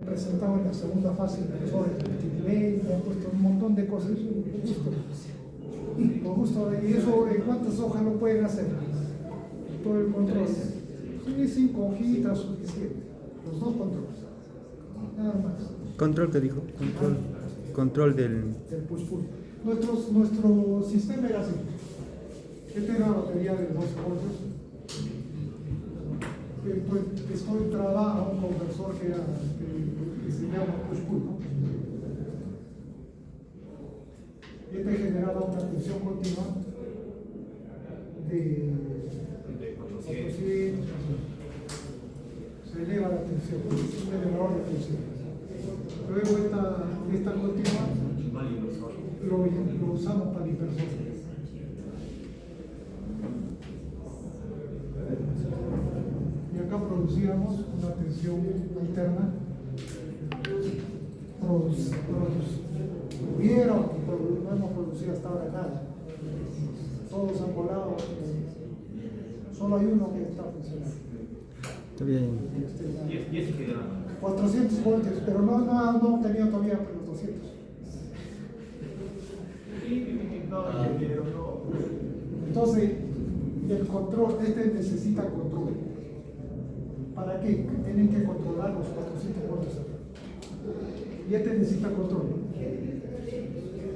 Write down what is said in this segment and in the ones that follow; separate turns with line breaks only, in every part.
Presentado en la segunda fase inversores multinivel, me han puesto un montón de cosas, por gusto, y eso, ¿en cuántas hojas lo pueden hacer? Todo el control. Sí, 5 hojitas suficiente, los dos controles, nada más.
¿Control qué dijo? Control del
push-pull. Nuestro sistema era así. Esta era la batería de 12 voltios. Esto entraba a un conversor que se llama push-pull, ¿no? Este generaba una tensión continua de 400, se eleva la tensión, es un elevador de tensión. Luego esta continua lo usamos para inversores. Y acá producíamos una tensión alterna. No hemos producido hasta ahora nada. Todos han volado. Solo hay uno que está funcionando.
Está bien.
400 voltios, pero no he tenido todavía los 200. Entonces, el control, necesita control. ¿Para qué? Tienen que controlar los 400 voltios. Y necesita control.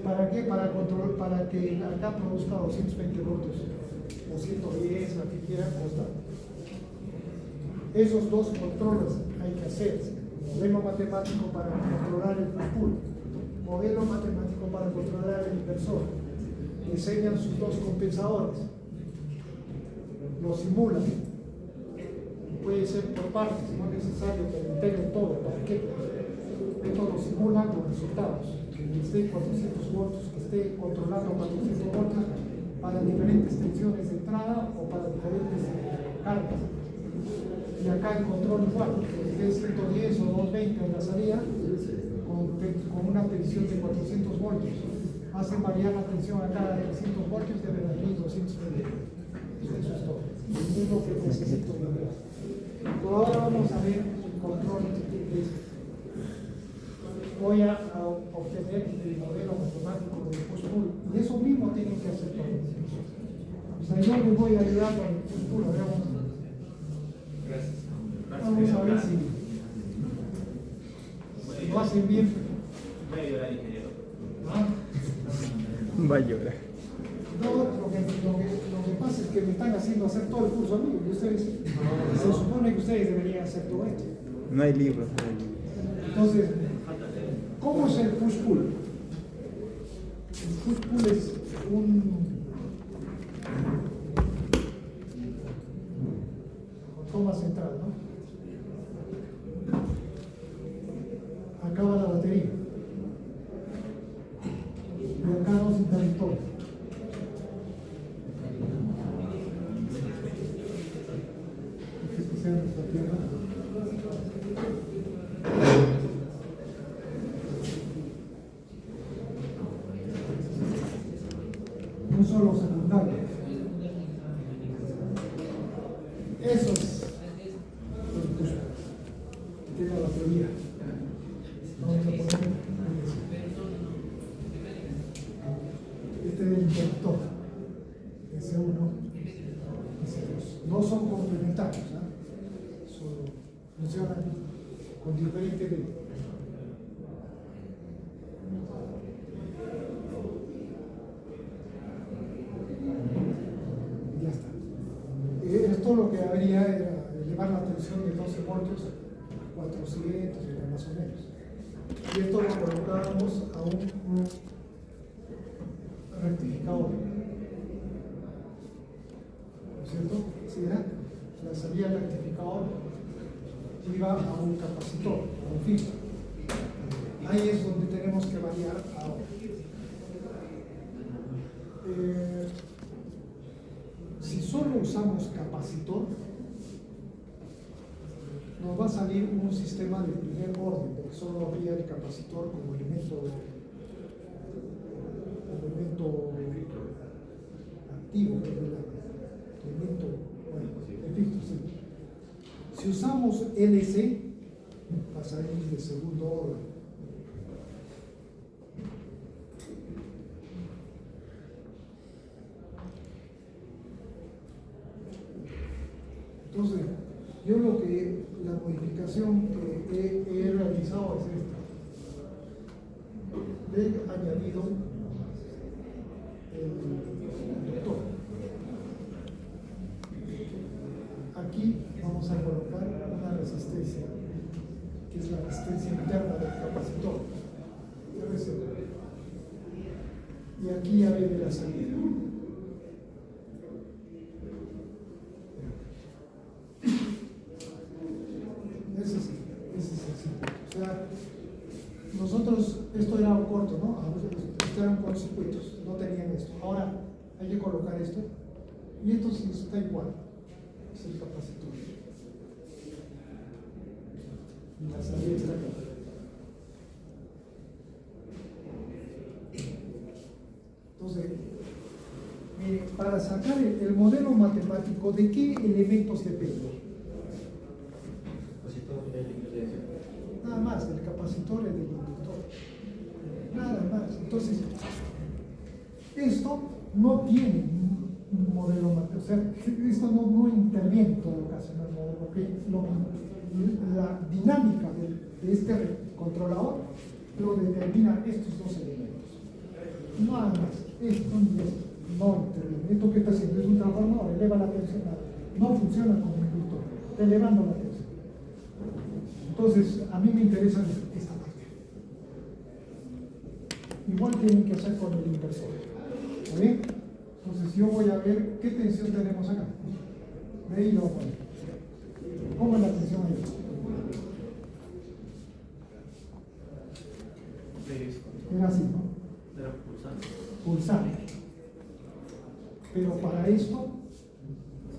¿Para qué? Para que acá produzca 220 voltios o 110, la que quiera costar. Esos dos controles hay que hacer. Modelo matemático para controlar el push-pull, modelo matemático para controlar el inversor. Enseñan sus dos compensadores, lo simulan. Puede ser por partes, no es necesario que lo integren todo. ¿Para qué? Esto lo simulan los resultados. Que esté 400 voltios, que esté controlando 400 voltios para diferentes tensiones de entrada o para diferentes cargas. Y acá el control igual, que es 110 o 220 en la salida, con una tensión de 400 voltios. Hacen variar la tensión acá de 300 voltios, deben venir 220. Eso es todo. Es lo que necesito ver. Pero ahora vamos a ver el control de esto. Voy a obtener el modelo matemático de push-pull. Y eso mismo tienen que hacer todos. O sea, yo les voy a ayudar con el push-pull. Vamos a ver si lo hacen bien. ¿Ah?
Va a llorar.
No, lo que pasa es que me están haciendo hacer todo el curso a mí. Y ustedes, se supone que ustedes deberían hacer todo esto.
No hay libros.
Entonces, ¿cómo es el push-pull? El push-pull es un toma central, ¿no? Acaba la batería. Y acá dos interruptores. Esta sea nuestra tierra. Un solo secundario. Eso es el push-pull. Tiene la batería. Vamos a poner este es el interruptor, S1, S2. No son complementarios, ¿eh? Funcionan con diferente ley. Ya está. Esto lo que haría era elevar la tensión de 12 voltios a 400, más o menos. Y esto lo colocábamos a un rectificador. ¿No es cierto? ¿Sí era? La salida del rectificador iba a un capacitor, a un filtro. Ahí es donde tenemos que variar ahora. Si solo usamos capacitor, nos va a salir un sistema de primer orden, porque solo habría el capacitor como elemento activo, elemento, bueno, efecto, sí. Si usamos LC, pasarín de segundo orden. Entonces, yo la modificación que he realizado es esta. Le he añadido el doctor. Aquí vamos a colocar una resistencia, que es la resistencia interna del capacitor. RC. Y aquí ya viene la salida. Ese es así. O sea, nosotros, esto era corto, ¿no? Esto eran cortocircuitos, no tenían esto. Ahora hay que colocar esto, y esto sí está igual, es el capacitor. Y la salida está acá. Entonces, para sacar el modelo matemático, ¿de qué elementos depende? Nada más, del capacitor y del inductor. Nada más. Entonces, esto no tiene un modelo matemático. O sea, esto no interviene en todo caso en el modelo, porque la dinámica de este controlador lo determina estos dos elementos. Nada más. Esto y esto no interviene. Esto que está haciendo es un transformador, eleva la tensión. No funciona como inductor, está elevando la tensión. Entonces, a mí me interesa esta parte. Igual tienen que hacer con el inversor. ¿Está bien? Entonces, yo voy a ver qué tensión tenemos acá. De ahí lo voy a poner. ¿Cómo es la tensión ahí? Era así, ¿no?
Era pulsante.
Pulsante. Pero para esto,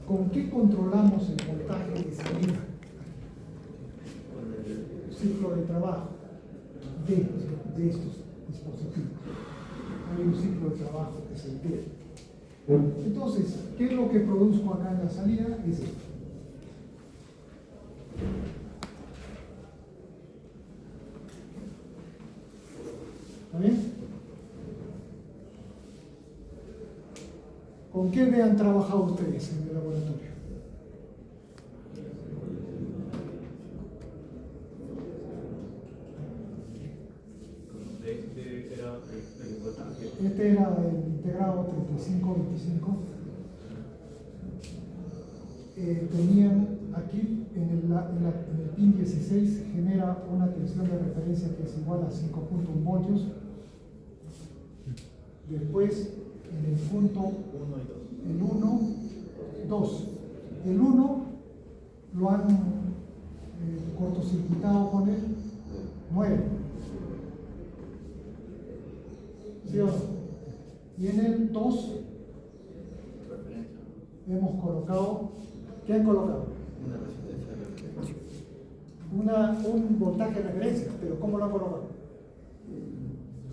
¿con qué controlamos el voltaje de salida? Ciclo de trabajo de estos dispositivos. Hay un ciclo de trabajo que se entiende. Entonces, ¿qué es lo que produzco acá en la salida? Es esto. ¿Está bien? ¿Con qué me han trabajado ustedes en el laboratorio? Este era el integrado 3525. Tenían aquí en el pin 16 genera una tensión de referencia que es igual a 5.1 voltios. Después en el punto 1 y 2. El 1, 2. El 1 lo han cortocircuitado con el 9. ¿Sí o no? Y en el 2 hemos colocado, ¿qué han colocado? Un voltaje de referencia, pero ¿cómo lo han colocado?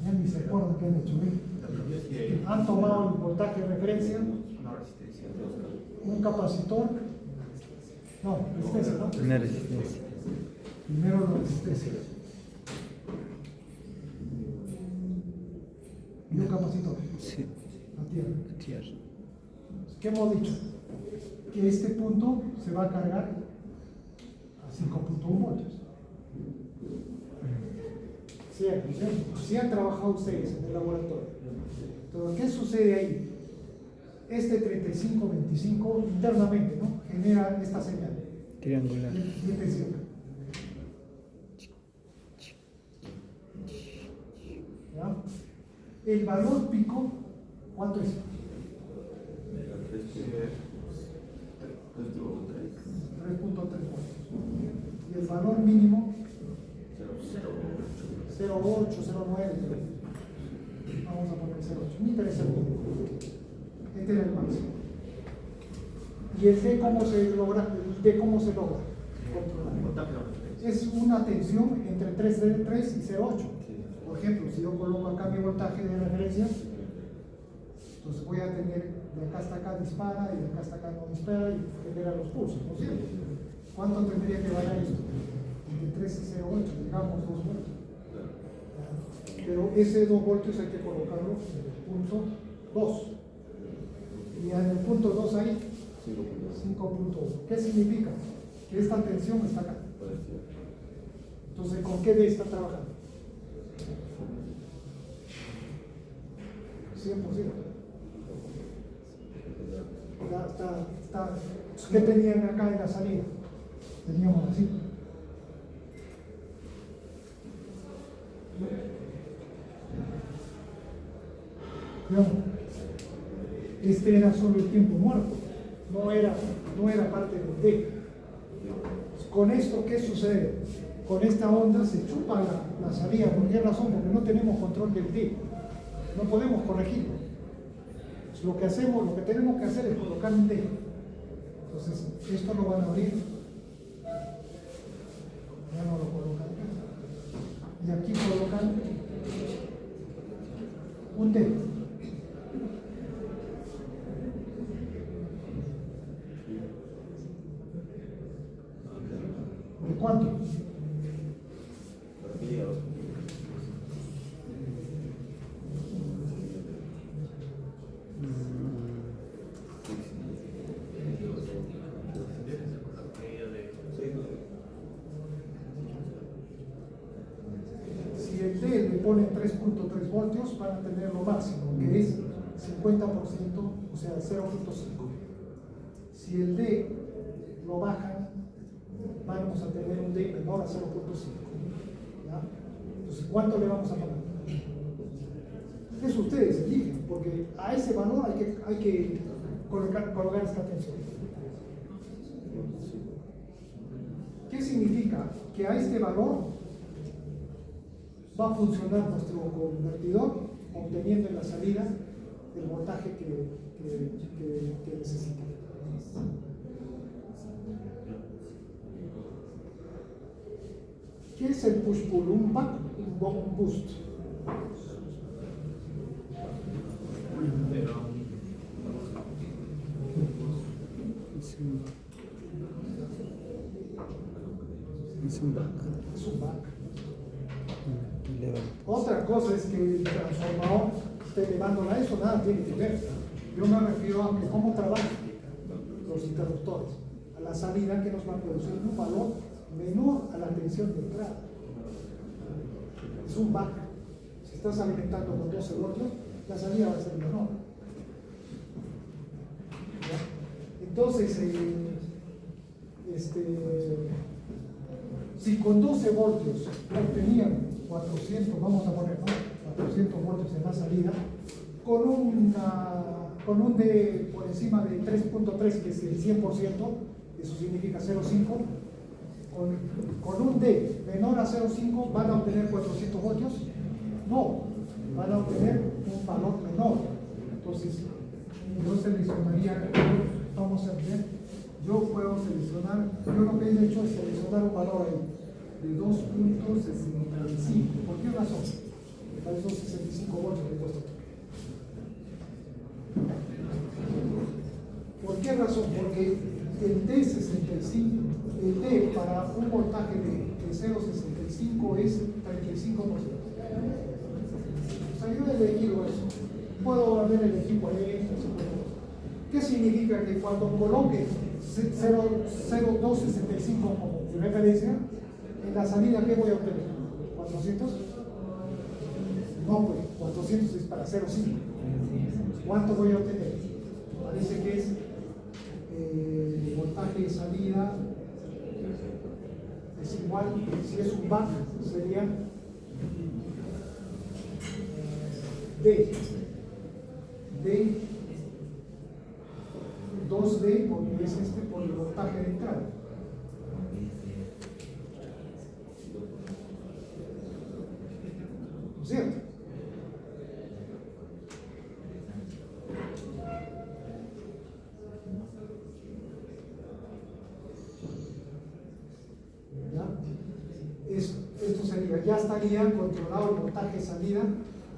Ya ni se acuerdan qué han hecho, ¿eh? Han tomado el voltaje de referencia, un capacitor, no, resistencia, ¿no?
Una resistencia.
Primero la resistencia. Y un capacitor.
Sí.
La tierra.
Tierra.
¿Qué hemos dicho? Que este punto se va a cargar a 5.1 voltios. Cierto, ¿cierto? Así han trabajado ustedes en el laboratorio. Entonces, ¿qué sucede ahí? Este 3525 internamente, ¿no? Genera esta señal.
Triangular.
De tensión. ¿Ya? El valor pico, ¿cuánto es? 3.3 voltios. Y el valor mínimo 0.8, 0.9. Vamos a poner 0.8. Me interesa el mínimo. Este era el máximo. ¿Y el D cómo se logra? ¿El D cómo se logra? Controlar. Es una tensión entre 3.3 y 0.8. Por ejemplo, si yo coloco acá mi voltaje de referencia, entonces voy a tener de acá hasta acá dispara y de acá hasta acá no dispara y genera los pulsos, ¿no es cierto? ¿Cuánto tendría que variar esto? de 1308, digamos 2 voltios. Pero ese 2 voltios hay que colocarlo en el punto 2. Y en el punto 2 hay 5.1. ¿Qué significa? Que esta tensión está acá. Entonces, ¿con qué D está trabajando? 100%. ¿Qué tenían acá en la salida? Teníamos así. Veamos. Este era solo el tiempo muerto, no era parte del D. Con esto, ¿qué sucede? Con esta onda se chupa la salida. ¿Por qué razón? Porque no tenemos control del D. No podemos corregirlo. Lo que tenemos que hacer es colocar un D. Entonces, esto lo van a abrir. Ya no lo colocan. Y aquí colocan un D. ¿De cuánto? Si el D le ponen 3.3 voltios, van a tener lo máximo, que es 50%, o sea, 0.5. Si el D lo bajan, vamos a tener un D menor a 0.5. Entonces, ¿cuánto le vamos a pagar? Eso ustedes eligen, porque a ese valor hay que colocar esta tensión. ¿Qué significa? Que a este valor va a funcionar nuestro convertidor, obteniendo en la salida el voltaje que necesita. ¿Qué es el push-pull? Un back, un boost.
Es un back.
Es un back.
Eleva.
Otra cosa es que el transformador esté elevándola, eso nada tiene que ver. Yo me refiero a que cómo trabajan los interruptores. A la salida que nos va a producir un valor menor a la tensión de entrada. Es un back. Si estás alimentando con 12 voltios, la salida va a ser menor. ¿Ya? Entonces, si con 12 voltios obtenían 400, vamos a poner, ¿no? 400 voltios en la salida, con un D por encima de 3.3, que es el 100%, eso significa 0.5, con un D menor a 0.5 van a obtener 400 voltios. No, van a obtener un valor menor. Entonces, yo seleccionaría, vamos a ver, yo puedo seleccionar, yo lo que he hecho es seleccionar un valor ahí de 2.65. ¿Por qué razón? Para esos 65 voltios que cuesta. ¿Por qué razón? Porque el D65, el D para un voltaje de 0.65 es 35%. O sea, yo he elegido eso. Puedo haber elegido 40, 50. ¿Qué significa? Que cuando coloque 0.265 como referencia, en la salida, ¿qué voy a obtener? ¿400? No, pues 400 es para 0.5. ¿Cuánto voy a obtener? Parece que es el voltaje de salida es igual, si es un back, sería D 2D, porque es por el voltaje de entrada. ¿Cierto? Esto sería, ya estaría controlado el voltaje de salida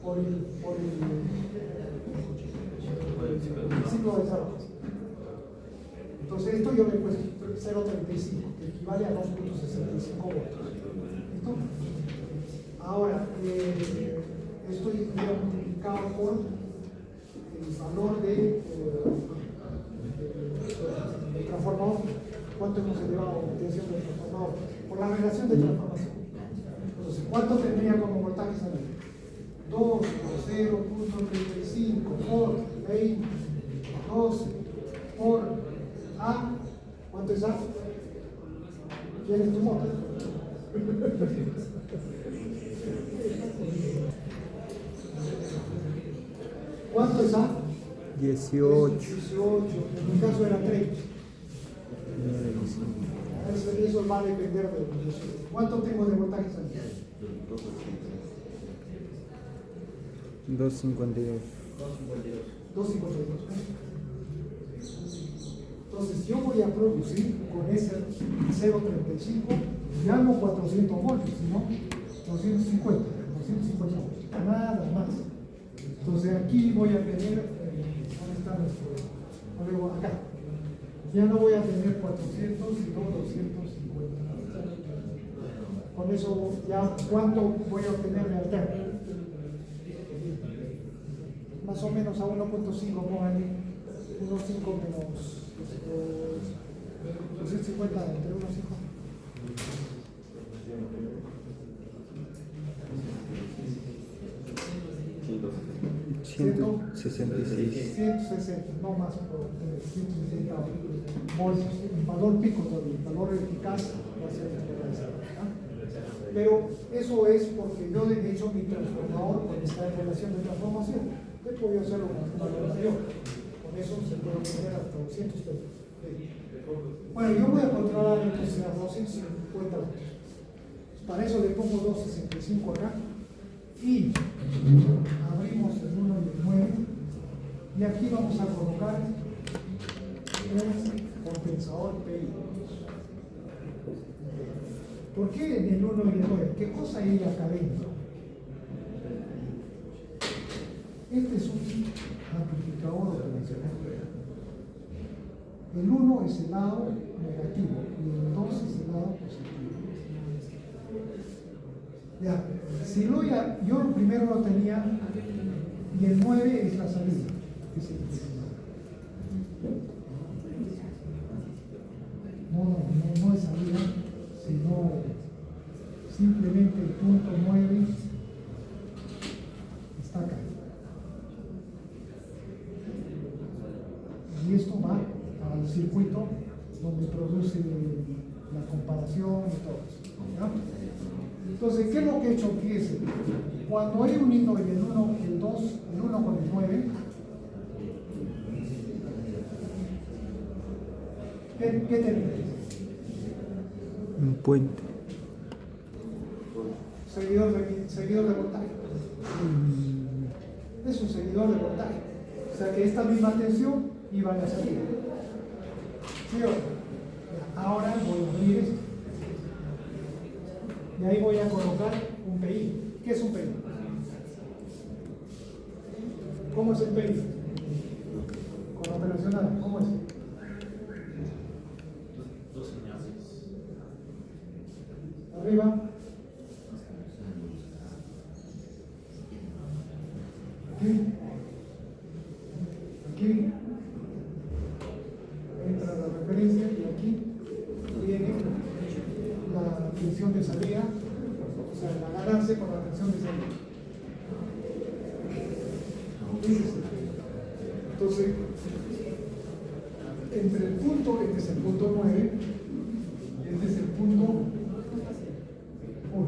por el ciclo de desarrollo. Entonces esto yo le he puesto 0.35, que equivale a 2.65 voltios. ¿Listo? Ahora, esto ya multiplicado por el valor de transformador. ¿Cuánto hemos elevado la tensión del transformador? Por la relación de transformación. Entonces, ¿cuánto tendría como voltaje salir? 2 por 0.35 por 20, 12 por A. ¿Cuánto es A? ¿Quién es tu moto? ¿Cuánto es A?
18.
18, en mi caso era 30. Eso va a depender de los 18. ¿Cuánto tengo de voltaje saliente?
252.
252. Entonces yo voy a producir con ese 0.35 ya no 400 voltios, sino 250 voltios, nada más. Entonces aquí voy a tener, ¿dónde está nuestro? Luego acá. Ya no voy a tener 400, sino 250. Con eso ya, ¿cuánto voy a obtener de alterno? Más o menos a 1.5, pónganle 1.5 menos 250 entre 1.5.
166.
160, no más por 160 voltios. El valor pico, el valor eficaz va a ser pero eso es porque yo he hecho mi transformador con esta relación de transformación. He podido hacerlo con un valor mayor. Con eso se puede obtener hasta 200 pesos. Bueno, yo voy a controlar entonces a 250 voltios. Para eso le pongo 265 acá y abrimos el 1 y el 9 y aquí vamos a colocar un compensador PI. ¿Por qué en el 1 y el 9? ¿Qué cosa hay acá adentro? Este es un amplificador convencional. El 1 es el lado negativo y el 2 es el lado positivo. Ya, si yo primero lo tenía y el 9 es la salida. No es salida, sino simplemente el punto 9 está acá. Y esto va al circuito donde produce la comparación y todo eso. ¿Ya? Entonces, ¿qué es lo que he hecho aquí? Cuando he unido el 1, el 2, el 1 con el 9, ¿qué tenemos?
Un puente.
Seguidor de voltaje. Es un seguidor de voltaje. O sea que esta misma tensión iba a la salida. ¿Sí o no? Ahora voy a abrir esto. Y ahí voy a colocar un PI. ¿Qué es un PI? ¿Cómo es el PI? Con operacional, ¿cómo es?
Dos señales.
Arriba. Aquí. Aquí. Entra la referencia y aquí viene la tensión de salida, o sea, la ganancia con la tensión de salida. Entonces, entre el punto, este es el punto 9, este es el punto 1.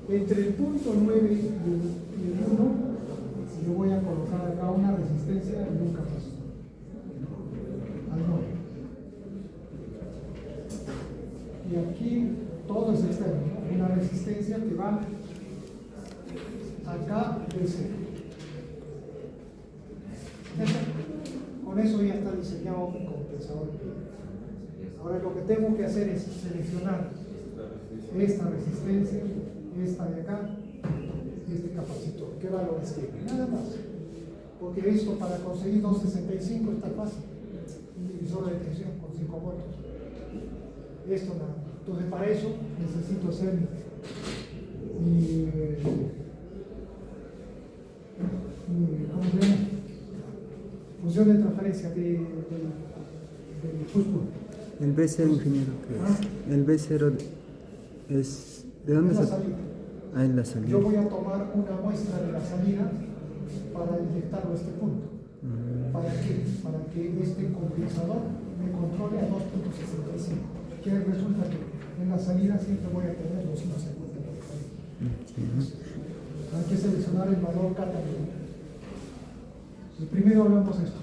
Entre el punto 9 y el 1, yo voy a colocar acá una resistencia y un capacitor. Al 9. Y aquí todo es externo, ¿no? Una resistencia que va acá del centro. Con eso ya está diseñado mi compensador. Ahora lo que tengo que hacer es seleccionar esta resistencia, esta de acá y este capacitor. ¿Qué valores tiene? Nada más. Porque esto para conseguir 265 está fácil. divisor de tensión con 5 voltios. Esto nada más. Entonces para eso necesito hacer mi ¿cómo se llama? Función de transferencia del push-pull.
El B0, ingeniero, ¿qué es? El B0 es... ¿De dónde
Es la
se...?
salida.
Ah, en la salida.
Yo voy a tomar una muestra de la salida para inyectarlo a este punto. ¿Para qué? Para que este compensador me controle a 2.65. Que resulta que en la salida siempre voy a tener 250. Hay que seleccionar el valor catalítico. Primero hablamos de esto.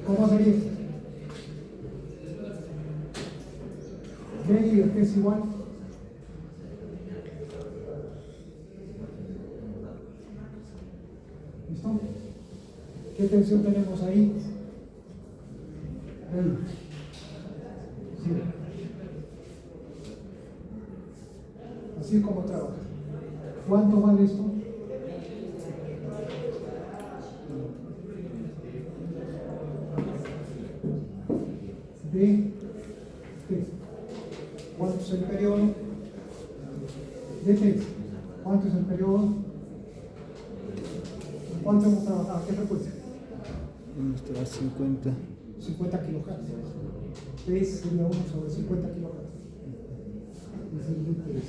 ¿Cómo sería esto? B que es igual. ¿Listo? ¿Qué tensión tenemos ahí? Sí. Así es como trabaja. ¿Cuánto vale esto? De T. ¿Cuánto es el periodo? De T. ¿Cuánto es el periodo? ¿Cuánto hemos trabajado? ¿Qué frecuencia?
Esto a 50.
50 kilohertz. T sería 1 sobre 50 kilohertz. Es el D3.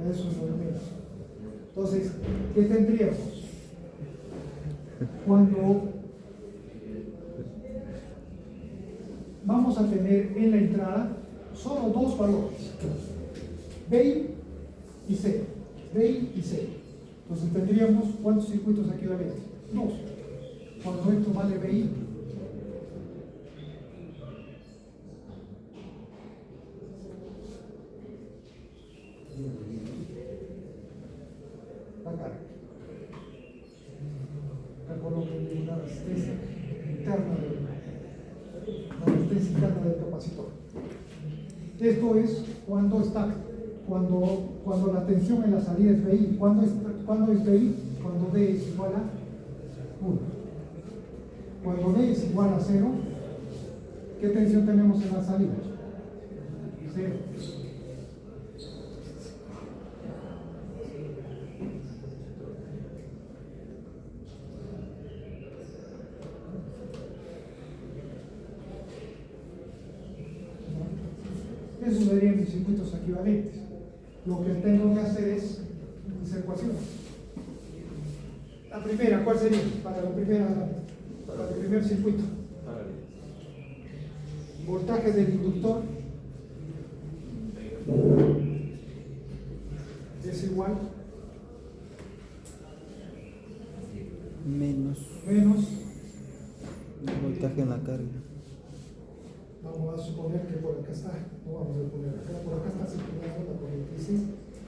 Eso es lo de menos. Entonces, ¿qué tendríamos? Cuando vamos a tener en la entrada solo dos valores, BI y C. BI y C. Entonces tendríamos ¿cuántos circuitos equivalentes? 2. Cuando esto vale BI, la carga. Acá coloco la resistencia interna del capacitor. Esto es cuando está, cuando la tensión en la salida es BI. ¿Cuándo es BI? Cuando D es igual a 1. Cuando D es igual a 0, ¿qué tensión tenemos en la salida? 0. Esos serían mis circuitos equivalentes. Lo que tengo que hacer es mis ecuaciones. La primera, ¿cuál sería? Para el primer circuito. Voltaje del inductor es igual
Menos
menos.
el voltaje en la carga.
Vamos a suponer que por acá está, no vamos a poner acá, por acá está circulando la corriente C,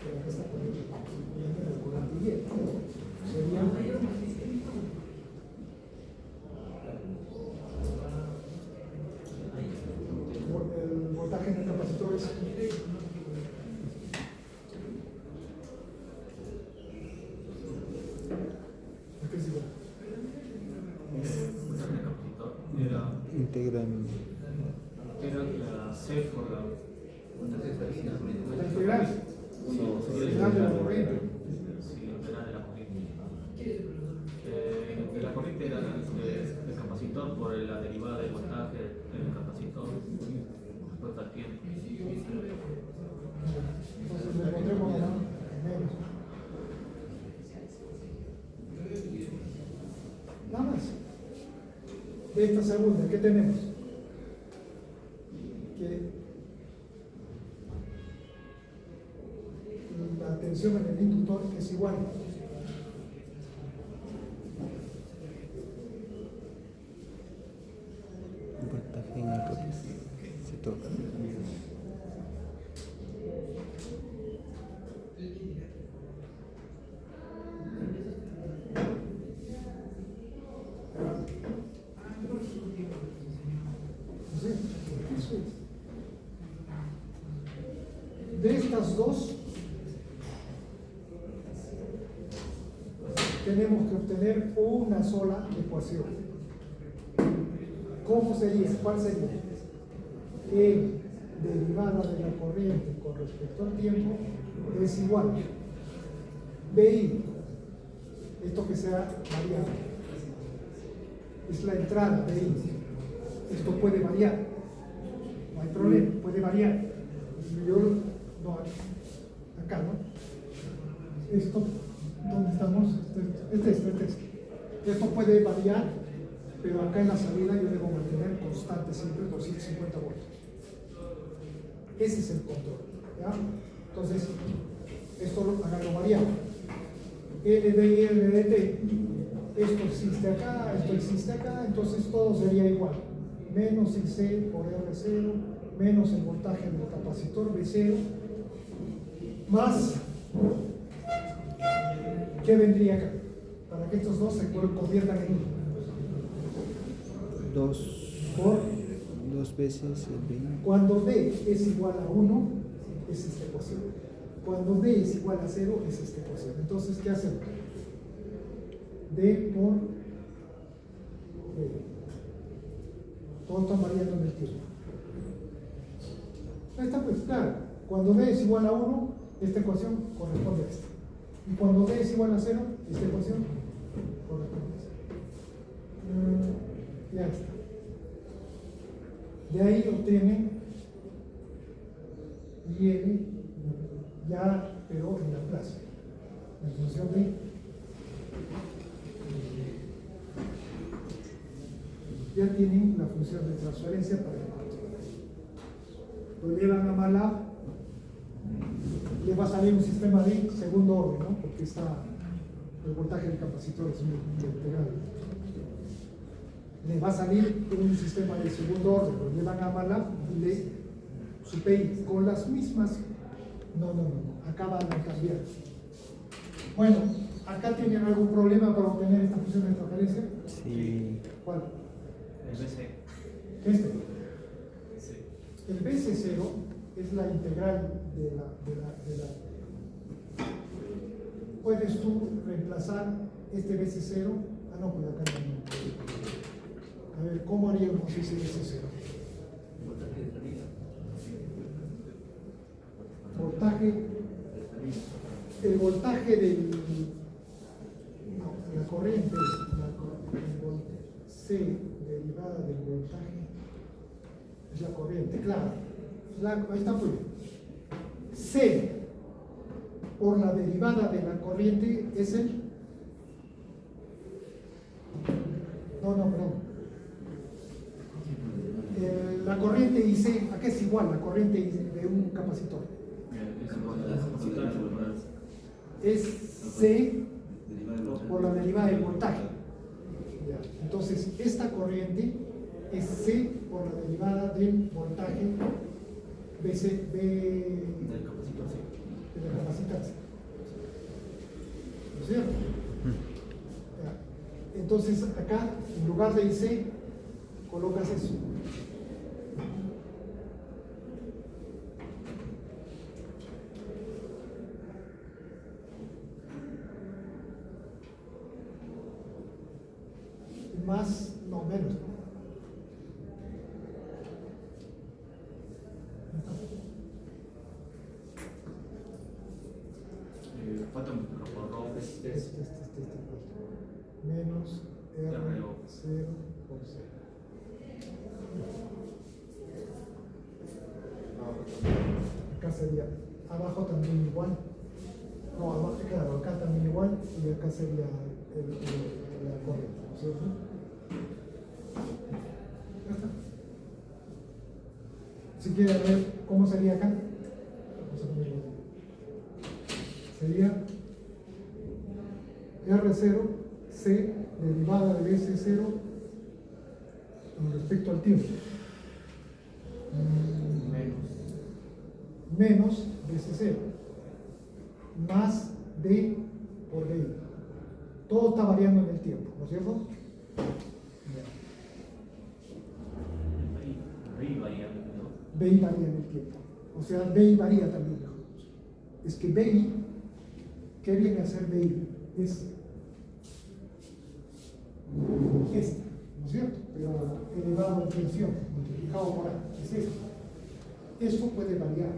por acá está circulando la corriente Y. Sería el voltaje en el capacitor es ¿qué es igual?
Integran.
Era la C por la
integral. Integral de la corriente.
Sí, la integral de la corriente. De la corriente era del capacitor por la derivada del voltaje del capacitor respecto al tiempo.
Entonces le pondremos menos. Nada más. De esta segunda, ¿qué tenemos? Que la tensión en el inductor es igual.
Voltaje en el capacitor. De estas dos,
tenemos que obtener una sola ecuación. ¿Cómo sería? ¿Cuál sería? E derivada de la corriente con respecto al tiempo es igual a BI, esto que sea variable, es la entrada BI. Esto puede variar, no hay problema, puede variar. Yo, no, acá, ¿no? Esto, ¿dónde estamos? Esto puede variar, pero acá en la salida yo debo mantener constante siempre 250 voltios. Ese es el control, ¿ya? Entonces, esto haga variable. L de I, L de T, esto existe acá, esto existe acá, entonces todo sería igual. Menos IC por R0, menos el voltaje del capacitor B0, más, ¿qué vendría acá? Para que estos dos se conviertan en uno.
Dos veces el BI.
Cuando D es igual a 1, es esta ecuación. Cuando D es igual a 0, es esta ecuación. Entonces, ¿qué hacemos? D por D. Todo está variando en el tiempo. Ahí está, pues, claro. Cuando D es igual a 1, esta ecuación corresponde a esta. Y cuando D es igual a 0, esta ecuación corresponde a esta. Ya está. De ahí obtienen IN, ya, pero en la plaza, en función de ya tienen la función de transferencia para el control. Lo llevan a MATLAB, le va a salir un sistema de segundo orden, ¿no? Porque el voltaje del capacitor es muy integral. Le va a salir un sistema de segundo orden, lo llevan a MATLAB y su PI con las mismas. No, acá van a cambiar. Bueno, ¿acá tienen algún problema para obtener esta función de transferencia?
Sí.
¿Cuál?
El BC.
Este.
Sí.
El BC0 es la integral de la. ¿Puedes tú reemplazar este BC0? Ah, no, pues acá no. A ver, ¿cómo haríamos ese BC0? El voltaje del. No, la corriente C derivada del voltaje es la corriente, claro. Ahí está, pues. C por la derivada de la corriente es el. No, perdón. La corriente IC, ¿a qué es igual la corriente de un capacitor? Es C por la derivada del voltaje. Entonces, esta corriente es C por la derivada del voltaje BC,
Del capacitor, sí.
de la capacitancia. ¿No es cierto? Entonces, acá, en lugar de IC, colocas eso. Más, no, menos.
Falta un por
Menos R0 por C. Acá sería, abajo también igual. No, abajo, claro, acá también igual y acá sería la corriente, ¿no es cierto? Ya está. Si quieren ver cómo sería acá, vamos a ponerlo. Sería R0, C derivada de S0 con respecto al tiempo. Menos S0 más D por DI. Todo está variando en el tiempo, ¿no es cierto?
BI varía, ¿no?
BI varía en el tiempo. O sea, BI varía también. Es que BI, ¿qué viene a ser BI? Es Esta, ¿no es cierto? Pero elevado en tensión, multiplicado por A, es esto. Esto puede variar,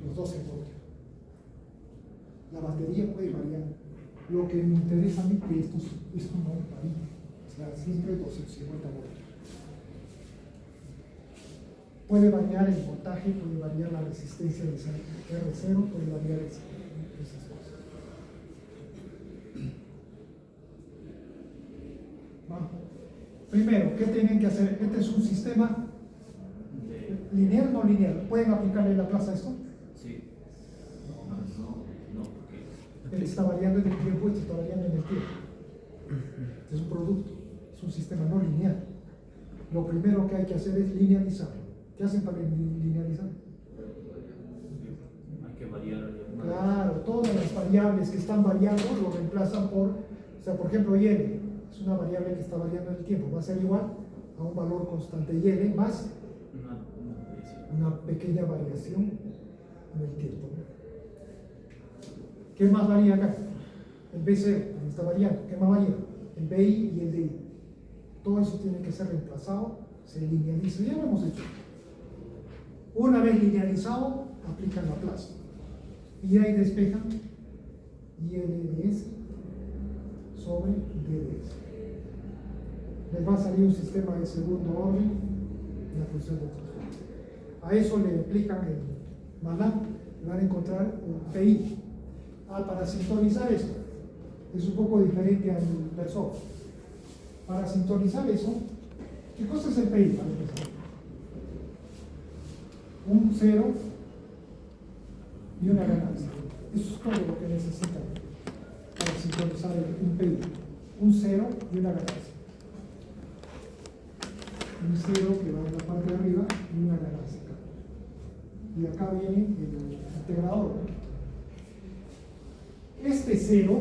los 12 voltios. La batería puede variar. Lo que me interesa a mí es que esto no varía. O sea, siempre 250 voltios. Puede variar el voltaje, puede variar la resistencia de R0, puede variar esas cosas. Bueno, primero, ¿qué tienen que hacer? Este es un sistema lineal o no lineal. ¿Pueden aplicarle la plaza a esto?
Sí. No, porque
Él está variando en el tiempo y está variando en el tiempo. Es un producto, es un sistema no lineal. Lo primero que hay que hacer es linealizarlo. ¿Qué hacen para linealizar?
hay que variar.
Claro, todas las variables que están variando lo reemplazan por, o sea, por ejemplo, y es una variable que está variando en el tiempo, va a ser igual a un valor constante y más una pequeña variación en el tiempo. ¿Qué más varía acá? El BC está variando. ¿Qué más varía? El BI y el DI. Todo eso tiene que ser reemplazado, se linealiza. Ya lo hemos hecho. Una vez linealizado, aplican la plaza. Y ahí despejan ILDS sobre DDS. Les va a salir un sistema de segundo orden en la función de transferencia. A eso le aplican el MATLAB, le van a encontrar un PI. Para sintonizar esto, es un poco diferente al inversor. Para sintonizar eso, ¿qué cosa es el PI? Para empezar, un 0 y una ganancia. Eso es todo lo que necesitan para sintonizar un PI. Un 0 y una ganancia. Un 0 que va en la parte de arriba y una ganancia acá. Y acá viene el integrador, ¿no? Este 0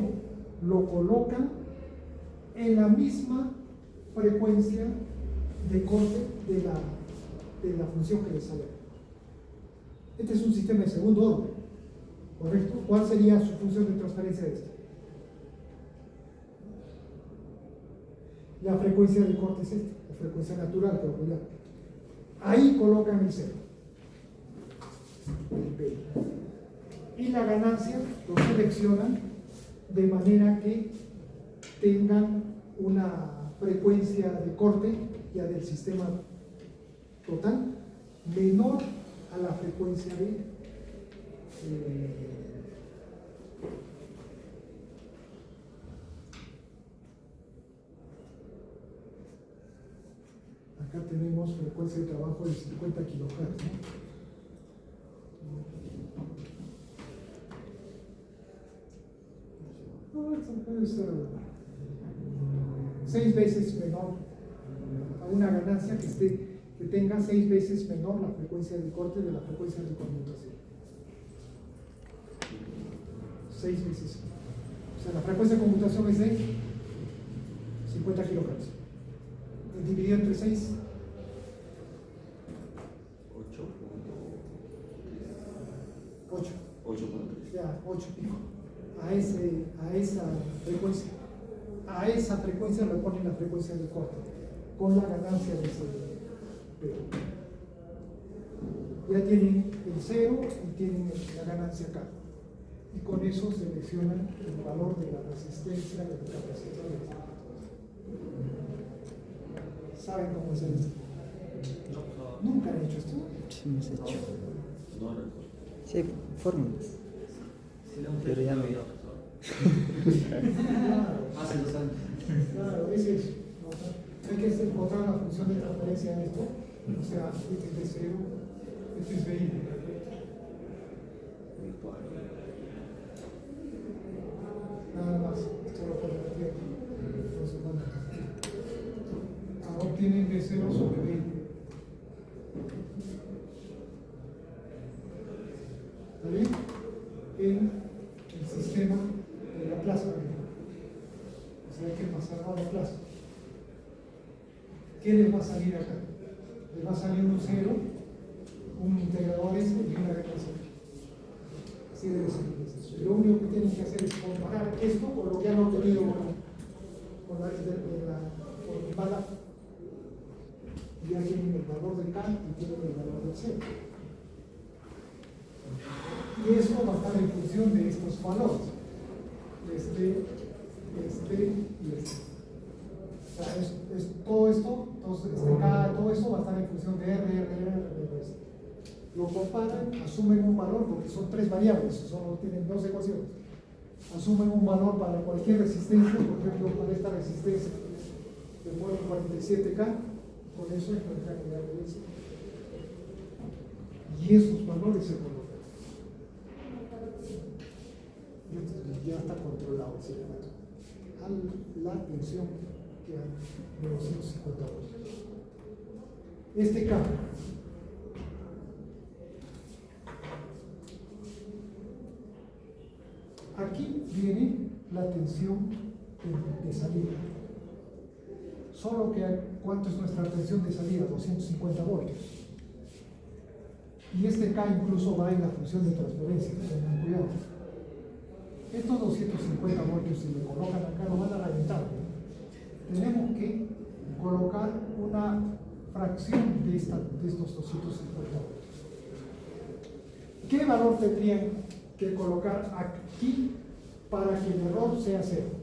lo colocan en la misma frecuencia de corte de la función que les sale. Este es un sistema de segundo orden, ¿correcto? ¿Cuál sería su función de transferencia de este? La frecuencia de corte es esta, la frecuencia natural, pero ya. Ahí colocan el 0, el P. Y la ganancia lo seleccionan de manera que tengan una frecuencia de corte ya del sistema total menor a la frecuencia de acá tenemos frecuencia de trabajo de 50 kHz, ¿no? Eso puede ser 6 veces menor a una ganancia que tenga 6 veces menor la frecuencia de corte de la frecuencia de conmutación. 6 veces. O sea, la frecuencia de conmutación es de 50 kHz. Dividido entre 6. 8. Ya, 8 pico. A esa frecuencia le ponen la frecuencia de corte con la ganancia de ese P. Ya tienen el 0 y tienen la ganancia acá, y con eso seleccionan el valor de la resistencia del capacitor. ¿Saben cómo es esto? ¿Nunca han hecho esto?
Sí, hemos hecho.
No,
Sí, hay fórmulas. Pero ya no.
Hace 2 años.
Claro, ese es. Hay que encontrar la función de transferencia en esto. O sea, este es de 0, este es de I. Nada más, esto lo pueden meter aquí. Ahora obtienen de 0 sobre 20. ¿Está bien? En el sistema de la plaza. O sea, hay que pasar a la plaza. ¿Qué les va a salir acá? Les va a salir un 0, un integrador S y una ganancia. Así debe ser. Lo único que tienen que hacer es comparar esto con lo que han obtenido con cero. Y eso va a estar en función de estos valores. Este y este. O sea, es todo esto, entonces todo esto va a estar en función de R. Lo comparan, asumen un valor, porque son tres variables, solo tienen dos ecuaciones. Asumen un valor para cualquier resistencia, por ejemplo, para esta resistencia le ponen 47K, con eso encuentran la evidencia. Y esos valores se colocan. Ya está controlado ese dato. La tensión que hay de 250 voltios. Este cambio. Aquí viene la tensión de salida. Solo que ¿cuánto es nuestra tensión de salida? 250 voltios. Y este K incluso va en la función de transferencia. Tengan cuidado. Estos 250 voltios, si le colocan acá, lo van a reventar. Tenemos que colocar una fracción de estos 250 voltios. ¿Qué valor tendrían que colocar aquí para que el error sea cero?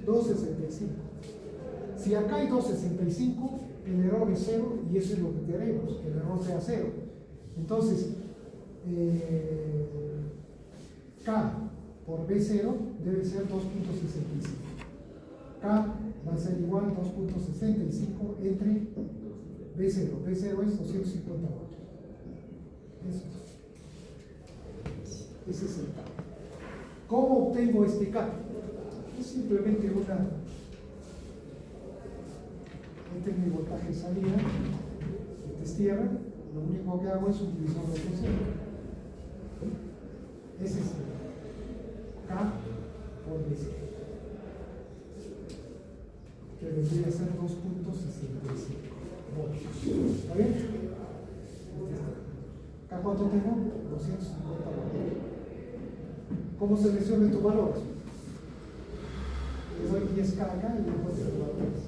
2.65. Si acá hay 2.65, el error es cero y eso es lo que queremos, que el error sea cero. Entonces, K por B0 debe ser 2.65. K va a ser igual a 2.65 entre B0. B0 es 250 voltios. Ese es el K. ¿Cómo obtengo este K? Es simplemente este es mi voltaje de salida, este es tierra, lo único que hago es utilizar la tensión. Ese es K por B0, que vendría a ser 2.65 voltios. ¿Está bien? ¿Acá cuánto tengo? 250 voltios. ¿Cómo selecciono estos valores? Le doy 10K acá y le encuentro los valores.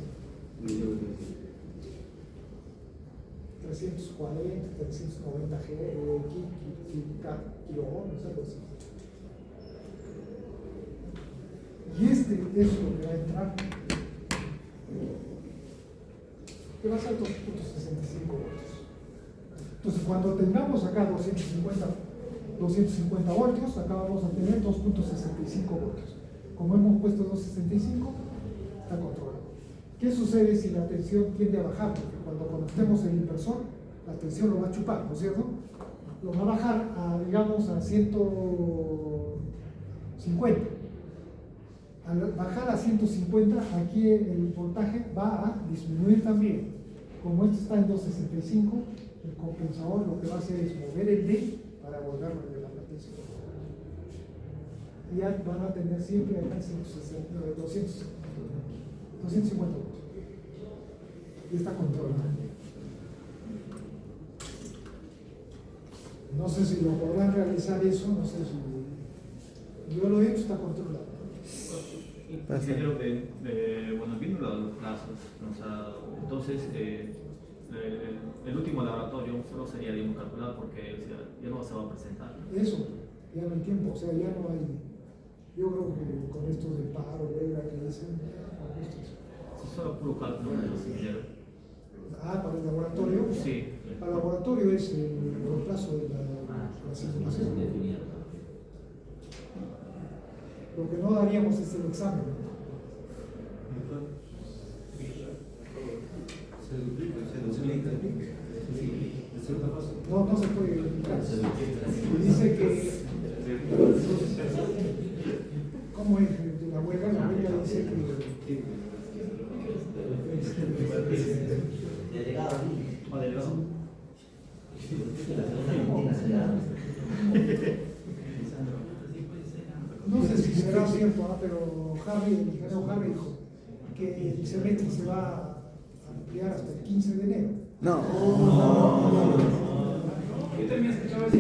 340, 390 kiloohms, algo así. Y este es lo que va a entrar, que va a ser 2.65 voltios. Entonces, cuando tengamos acá 250 voltios, acá vamos a tener 2.65 voltios. Como hemos puesto 2.65, está controlado. ¿Qué sucede si la tensión tiende a bajar? Porque cuando conectemos el inversor, la tensión lo va a chupar, ¿no es cierto? Lo va a bajar a, digamos, a 150. Al bajar a 150, aquí el voltaje va a disminuir también. Como esto está en 2.65, el compensador lo que va a hacer es mover el D para volverlo a elevar la tensión. Y ya van a tener siempre acá 250 voltios. Y está controlado. No sé si lo podrán realizar eso, no sé si. Yo lo he hecho, está controlado.
Creo que, bueno, viendo los plazos, o sea, entonces el último laboratorio solo sería, digamos, calcular porque ya no se va a presentar.
Eso, ya no hay tiempo, o sea, ya no hay. Yo creo que con esto del paro, que dicen,
solo puro cálculo de los ingenieros.
Para el laboratorio.
Sí.
Para el laboratorio es el plazo de la simulación. Lo que no daríamos es el examen. No se puede duplicar. Dice que ¿cómo es de la huelga? La huelga dice que
delegado.
No sé si será cierto, pero el ingeniero Harry dijo que el semestre se va a ampliar hasta el 15 de enero.
No.
Yo también escuchaba ese